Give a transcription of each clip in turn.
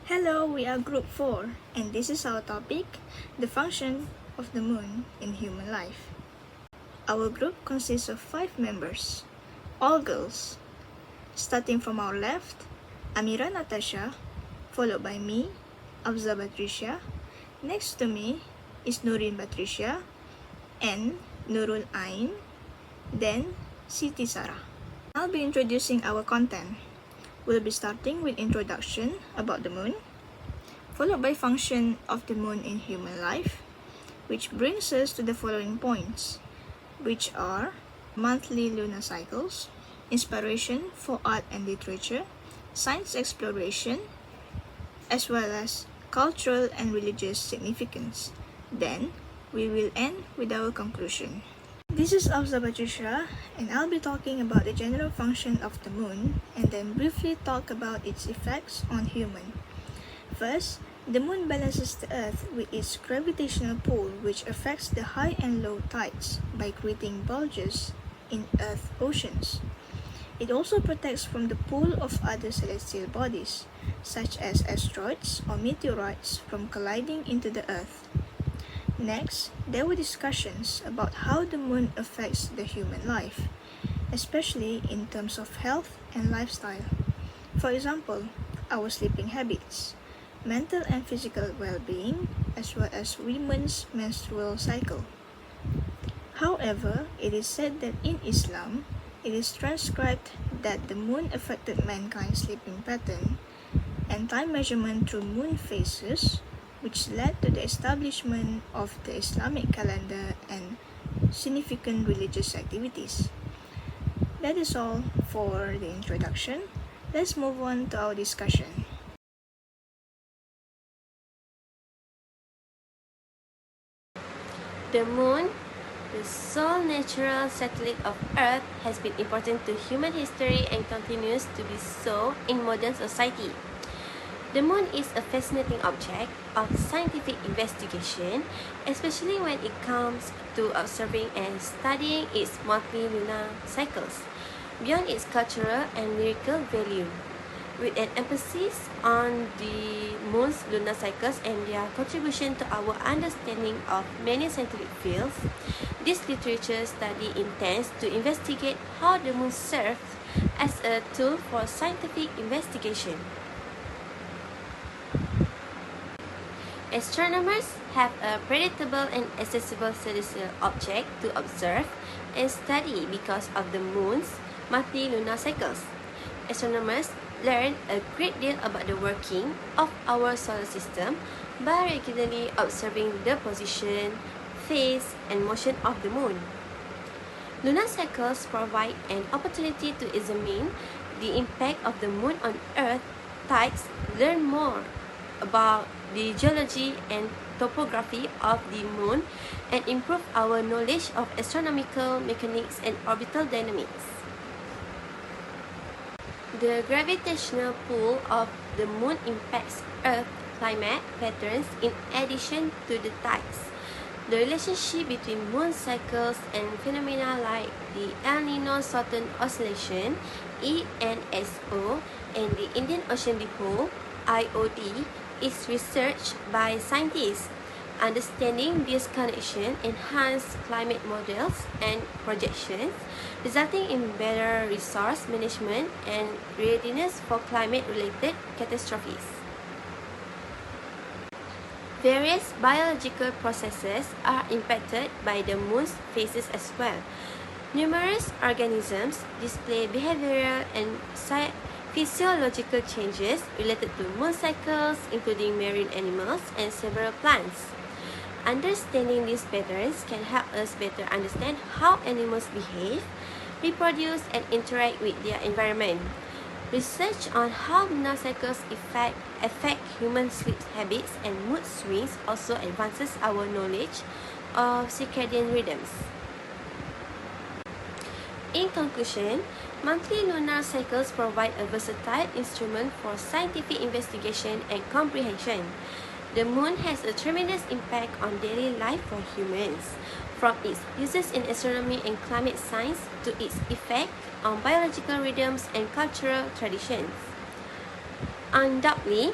Hello, we are Group 4, and this is our topic, the function of the moon in human life. Our group consists of 5 members, all girls. Starting from our left, Amira Natasha, followed by me, Afza Patricia. Next to me is Nurin Patricia, and Nurul Ain, then Siti Sarah. I'll be introducing our content. We'll be starting with introduction about the moon, followed by function of the moon in human life, which brings us to the following points, which are monthly lunar cycles, inspiration for art and literature, science exploration, as well as cultural and religious significance. Then, we will end with our conclusion. This is Afza Patricia, and I'll be talking about the general function of the moon and then briefly talk about its effects on human. First, the moon balances the Earth with its gravitational pull, which affects the high and low tides by creating bulges in Earth oceans. It also protects from the pull of other celestial bodies, such as asteroids or meteorites, from colliding into the Earth. Next, there were discussions about how the moon affects the human life, especially in terms of health and lifestyle. For example, our sleeping habits, mental and physical well-being, as well as women's menstrual cycle. However, it is said that in Islam, it is transcribed that the moon affected mankind's sleeping pattern and time measurement through moon phases, which led to the establishment of the Islamic calendar and significant religious activities. That is all for the introduction. Let's move on to our discussion. The moon, the sole natural satellite of Earth, has been important to human history and continues to be so in modern society. The moon is a fascinating object of scientific investigation, especially when it comes to observing and studying its monthly lunar cycles, beyond its cultural and lyrical value. With an emphasis on the moon's lunar cycles and their contribution to our understanding of many scientific fields, this literature study intends to investigate how the moon serves as a tool for scientific investigation. Astronomers have a predictable and accessible celestial object to observe and study because of the moon's monthly lunar cycles. Astronomers learn a great deal about the working of our solar system by regularly observing the position, phase, and motion of the moon. Lunar cycles provide an opportunity to examine the impact of the moon on Earth tides, learn more about the geology and topography of the moon, and improve our knowledge of astronomical mechanics and orbital dynamics. The gravitational pull of the moon impacts Earth climate patterns in addition to the tides. The relationship between moon cycles and phenomena like the El Nino Southern Oscillation (ENSO) and the Indian Ocean Dipole (IOD) is researched by scientists. Understanding this connection enhances climate models and projections, resulting in better resource management and readiness for climate-related catastrophes. Various biological processes are impacted by the moon's phases as well. Numerous organisms display behavioral and physiological changes related to moon cycles, including marine animals and several plants. Understanding these patterns can help us better understand how animals behave, reproduce, and interact with their environment. Research on how lunar cycles affect human sleep habits and mood swings also advances our knowledge of circadian rhythms. In conclusion, monthly lunar cycles provide a versatile instrument for scientific investigation and comprehension. The moon has a tremendous impact on daily life for humans, from its uses in astronomy and climate science to its effect on biological rhythms and cultural traditions. Undoubtedly,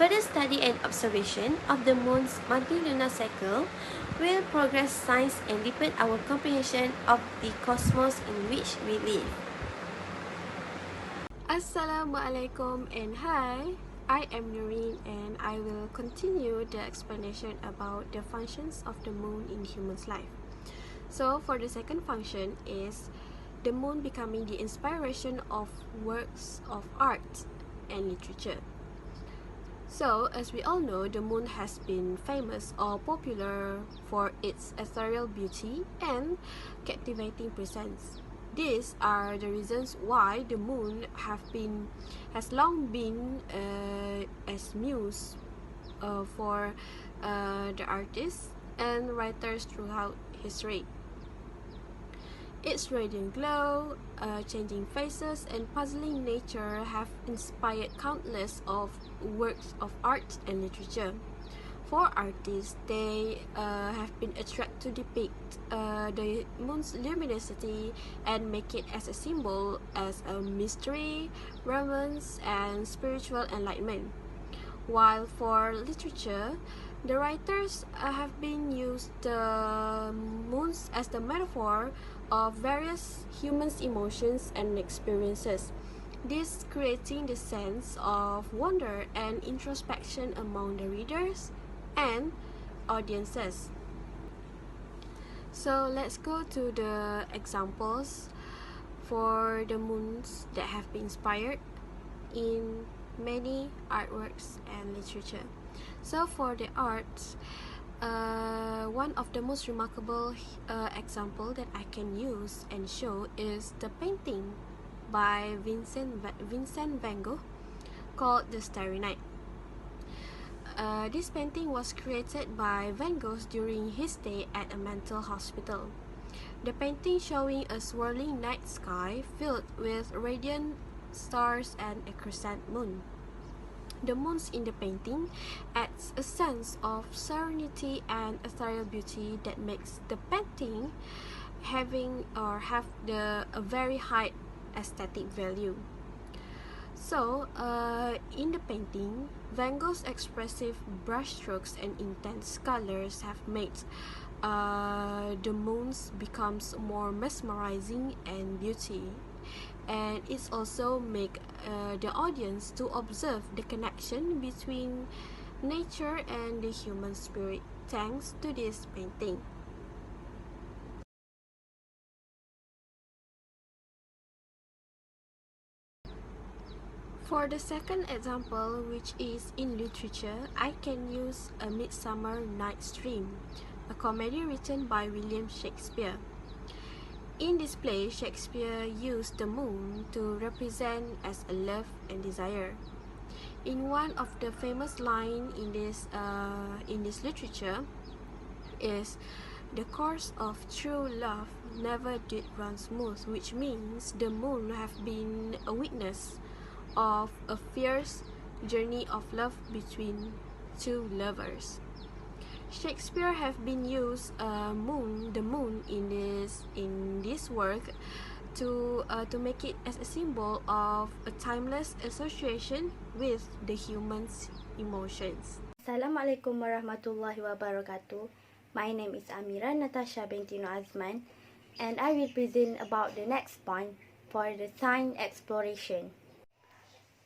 Further study and observation of the moon's monthly lunar cycle will progress science and deepen our comprehension of the cosmos in which we live. Assalamualaikum and hi, I am Noreen and I will continue the explanation about the functions of the moon in human's life. So for the second function is the moon becoming the inspiration of works of art and literature. So as we all know, the moon has been famous or popular for its ethereal beauty and captivating presence. These are the reasons why the moon has long been as muse for the artists and writers throughout history. Its radiant glow, changing faces, and puzzling nature have inspired countless of works of art and literature. For artists, they have been attracted to depict the moon's luminosity and make it as a symbol as a mystery, romance, and spiritual enlightenment. While for literature, the writers have been used the moons as the metaphor of various humans' emotions and experiences. This creating the sense of wonder and introspection among the readers and audiences. So let's go to the examples for the moons that have been inspired in many artworks and literature. So for the arts, one of the most remarkable example that I can use and show is the painting by Vincent van Gogh called The Starry Night. This painting was created by Van Gogh during his stay at a mental hospital. The painting showing a swirling night sky filled with radiant stars and a crescent moon. The moons in the painting adds a sense of serenity and ethereal beauty that makes the painting have a very high aesthetic value. So, in the painting, Van Gogh's expressive brushstrokes and intense colors have made the moons becomes more mesmerizing and beauty, and it's also make the audience to observe the connection between nature and the human spirit thanks to this painting. For the second example, which is in literature, I can use A Midsummer Night's Dream, a comedy written by William Shakespeare. In this play, Shakespeare used the moon to represent as a love and desire. In one of the famous lines in this literature is, "The course of true love never did run smooth," which means the moon have been a witness of a fierce journey of love between two lovers. Shakespeare have been used the moon in this work to make it as a symbol of a timeless association with the human's emotions. Assalamualaikum warahmatullahi wabarakatuh. My name is Amira Natasha Bentino Azman, and I will present about the next point for the science exploration.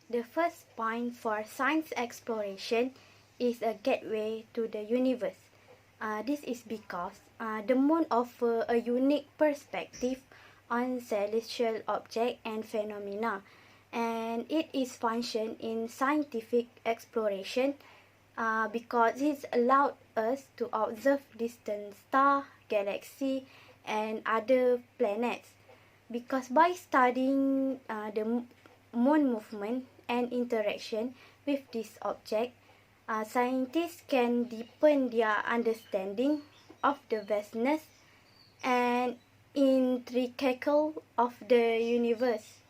The first point for science exploration is a gateway to the universe. This is because the moon offers a unique perspective on celestial objects and phenomena, and it is function in scientific exploration because it allowed us to observe distant stars, galaxies, and other planets. Because by studying the moon movement and interaction with this object, scientists can deepen their understanding of the vastness and intricacy of the universe.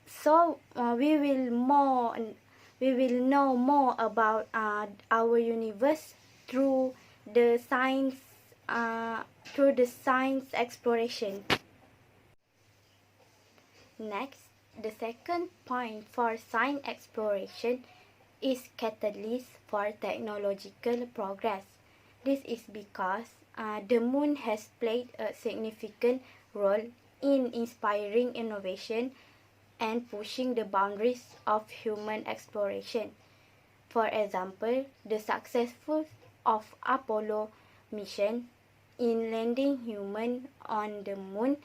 So we will know more about our universe through the science exploration. Next, the second point for science exploration is catalyst for technological progress. This is because the moon has played a significant role in inspiring innovation and pushing the boundaries of human exploration. For example, the successful of Apollo mission in landing humans on the moon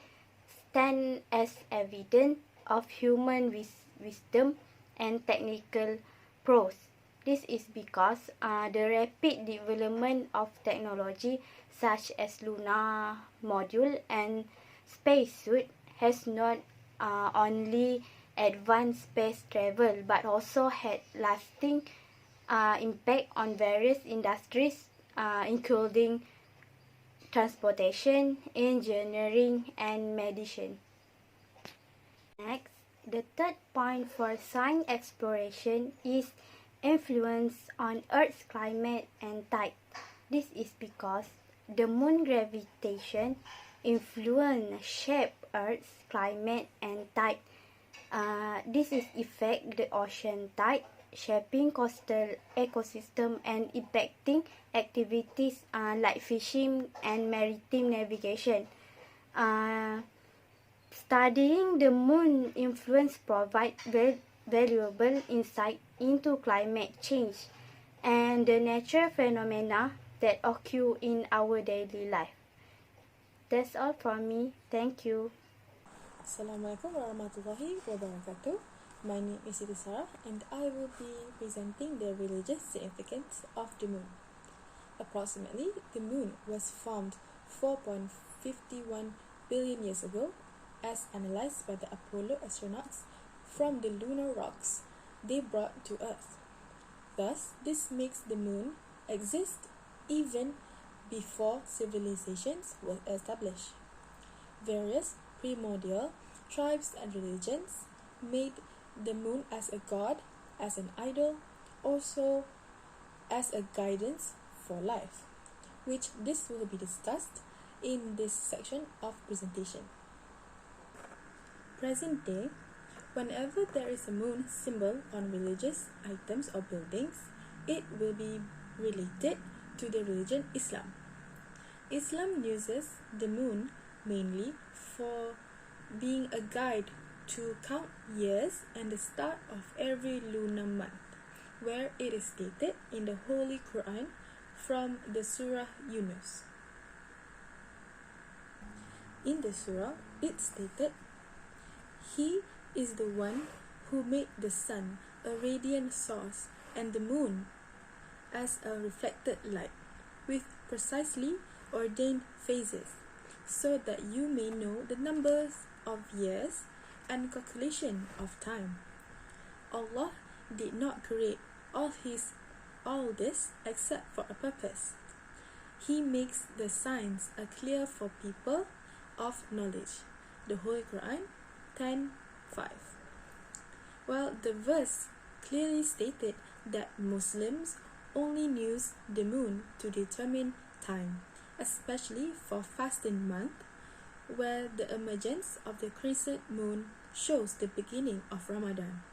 stand as evidence of human wisdom and technical prowess. This is because the rapid development of technology such as lunar module and spacesuit has not only advanced space travel but also had lasting impact on various industries, including transportation, engineering, and medicine. Next, the third point for science exploration is influence on Earth's climate and tide. This is because the moon gravitation influence shape Earth's climate and tide. This is affect the ocean tide, shaping coastal ecosystem and impacting activities like fishing and maritime navigation. Studying the moon influence provide valuable insight into climate change and the natural phenomena that occur in our daily life. That's all from me. Thank you. Assalamualaikum warahmatullahi wabarakatuh. My name is CTU500 and I will be presenting the religious significance of the moon. Approximately, the moon was formed 4.51 billion years ago as analyzed by the Apollo astronauts from the lunar rocks they brought to Earth. Thus, this makes the moon exist even before civilizations were established. Various primordial tribes and religions made the moon as a god, as an idol, also as a guidance for life, which this will be discussed in this section of presentation. Present day, whenever there is a moon symbol on religious items or buildings, it will be related to the religion Islam. Islam uses the moon mainly for being a guide to count years and the start of every lunar month, where it is stated in the Holy Quran from the Surah Yunus. In the surah, it stated, "He is the one who made the sun a radiant source and the moon as a reflected light, with precisely ordained phases, so that you may know the numbers of years and calculation of time. Allah did not create all this except for a purpose. He makes the signs clear for people of knowledge." The Holy Quran 10:5. Well, the verse clearly stated that Muslims only use the moon to determine time, especially for fasting month, where the emergence of the crescent moon shows the beginning of Ramadan.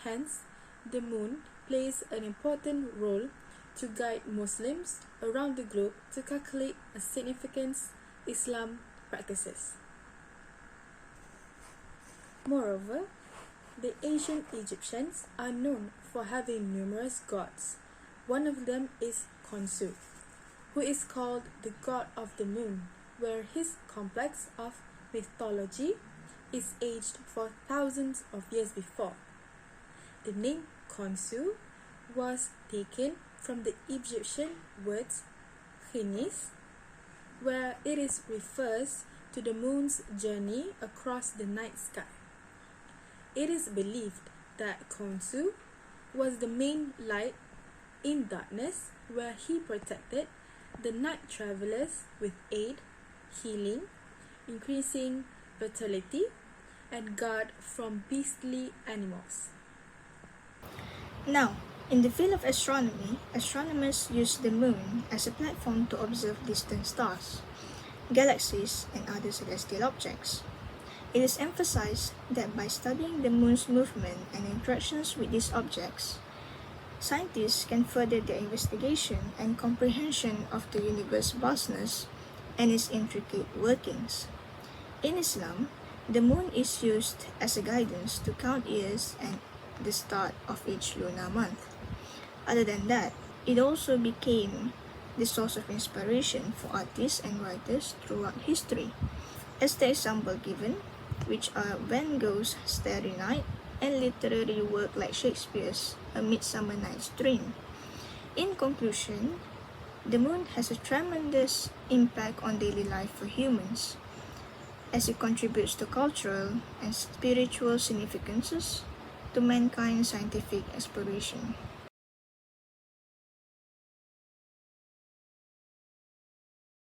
Hence, the moon plays an important role to guide Muslims around the globe to calculate a significance Islam practices. Moreover, the ancient Egyptians are known for having numerous gods. One of them is Khonsu, who is called the god of the moon, where his complex of mythology is aged for thousands of years before. The name Khonsu was taken from the Egyptian words Khinis, where it refers to the moon's journey across the night sky. It is believed that Khonsu was the main light in darkness, where he protected the night travelers with aid, healing, increasing fertility, and guard from beastly animals. Now, in the field of astronomy, astronomers use the moon as a platform to observe distant stars, galaxies, and other celestial objects. It is emphasized that by studying the moon's movement and interactions with these objects, Scientists can further their investigation and comprehension of the universe's vastness and its intricate workings. In Islam, the moon is used as a guidance to count years and the start of each lunar month. Other than that, it also became the source of inspiration for artists and writers throughout history, as the example given, which are Van Gogh's Starry Night and literary work like Shakespeare's A Midsummer Night's Dream. In conclusion, the moon has a tremendous impact on daily life for humans, as it contributes to cultural and spiritual significances to mankind's scientific exploration.